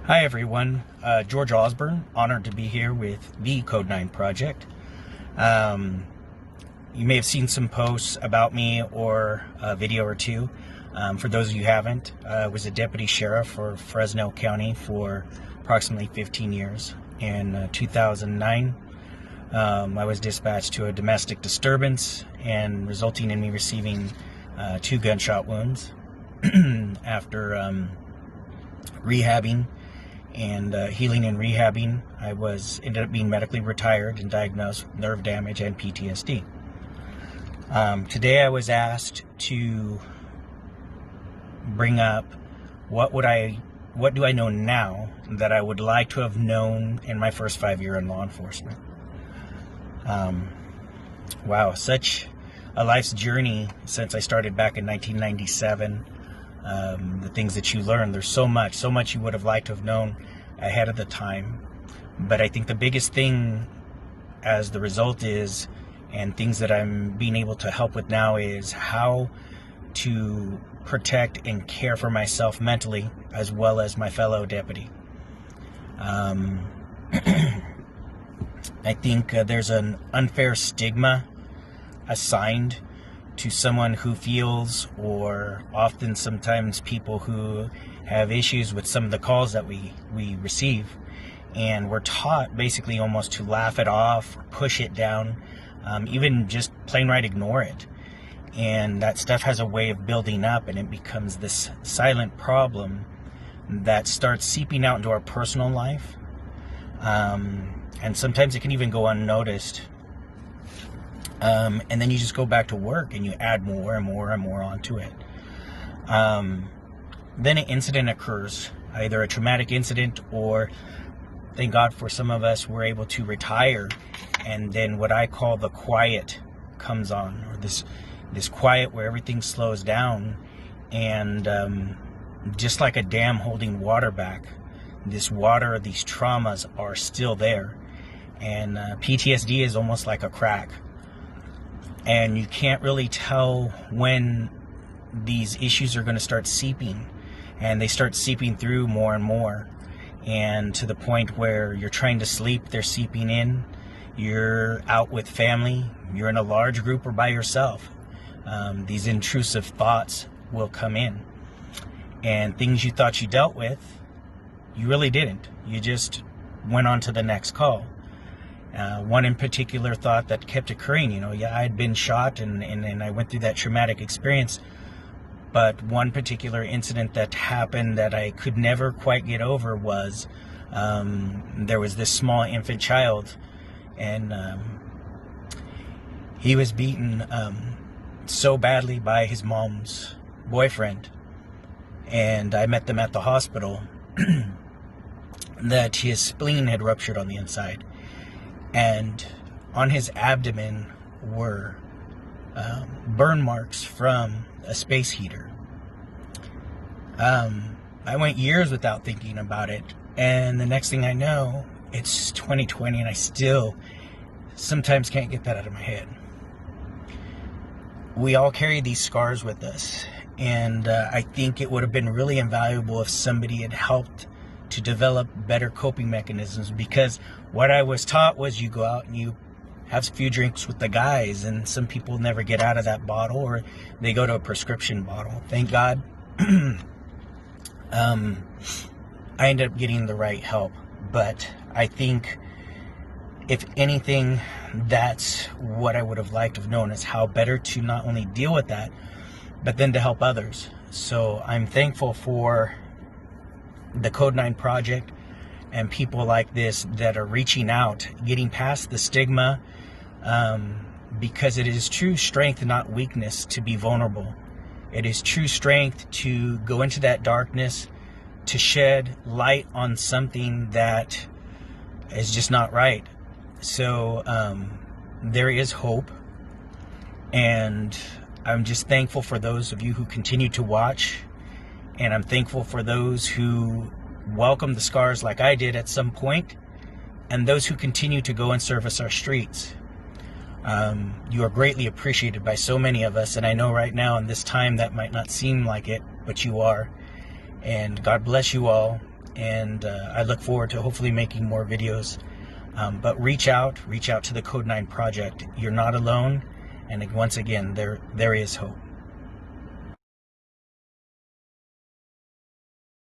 Hi everyone, George Ozburn, honored to be here with the Code 9 project. Um, you may have seen some posts about me or a video or two. For those of you who haven't, I was a deputy sheriff for Fresno County for approximately 15 years. In 2009, I was dispatched to a domestic disturbance and resulting in me receiving 2 gunshot wounds. After rehabbing and healing and rehabbing, I ended up being medically retired and diagnosed with nerve damage and PTSD. Today I was asked to bring up what do I know now that I would like to have known in my first 5 years in law enforcement. Wow, such a life's journey since I started back in 1997. The things that you learn, there's so much you would have liked to have known ahead of the time. But I think the biggest thing as the result is, and things that I'm being able to help with now, is how to protect and care for myself mentally as well as my fellow deputy. I think there's an unfair stigma assigned to someone who feels, or often sometimes people who have issues with some of the calls that we receive, and we're taught basically almost to laugh it off, push it down, even just plain right ignore it. And that stuff has a way of building up, and it becomes this silent problem that starts seeping out into our personal life, and sometimes it can even go unnoticed. And then you just go back to work and you add more and more and more onto it. Then an incident occurs, either a traumatic incident, or thank God for some of us, we're able to retire, and then what I call the quiet comes on, or this quiet where everything slows down, and just like a dam holding water back, this water, these traumas are still there, and PTSD is almost like a crack. And you can't really tell when these issues are going to start seeping, and they start seeping through more and more, and to the point where you're trying to sleep, they're seeping in. You're out with family, you're in a large group or by yourself. These intrusive thoughts will come in, and things you thought you dealt with, you really didn't. You just went on to the next call. One in particular thought that kept occurring, I had been shot and I went through that traumatic experience, but one particular incident that happened that I could never quite get over was there was this small infant child, and he was beaten so badly by his mom's boyfriend, and I met them at the hospital that his spleen had ruptured on the inside. And on his abdomen were burn marks from a space heater. I went years without thinking about it, and the next thing I know, it's 2020, and I still sometimes can't get that out of my head. We all carry these scars with us, and I think it would have been really invaluable if somebody had helped to develop better coping mechanisms, because what I was taught was you go out and you have a few drinks with the guys, and some people never get out of that bottle, or they go to a prescription bottle. Thank God I ended up getting the right help, but I think if anything, that's what I would have liked to have known, is how better to not only deal with that, but then to help others. So I'm thankful for the Code 9 project and people like this that are reaching out, getting past the stigma, because it is true strength, not weakness, to be vulnerable. It is true strength to go into that darkness, to shed light on something that is just not right. So there is hope, and I'm just thankful for those of you who continue to watch. And I'm thankful for those who welcome the scars like I did at some point, and those who continue to go and service our streets. You are greatly appreciated by so many of us, and I know right now in this time that might not seem like it, but you are. And God bless you all, and I look forward to hopefully making more videos. But reach out to the Code 9 Project. You're not alone, and once again, there is hope.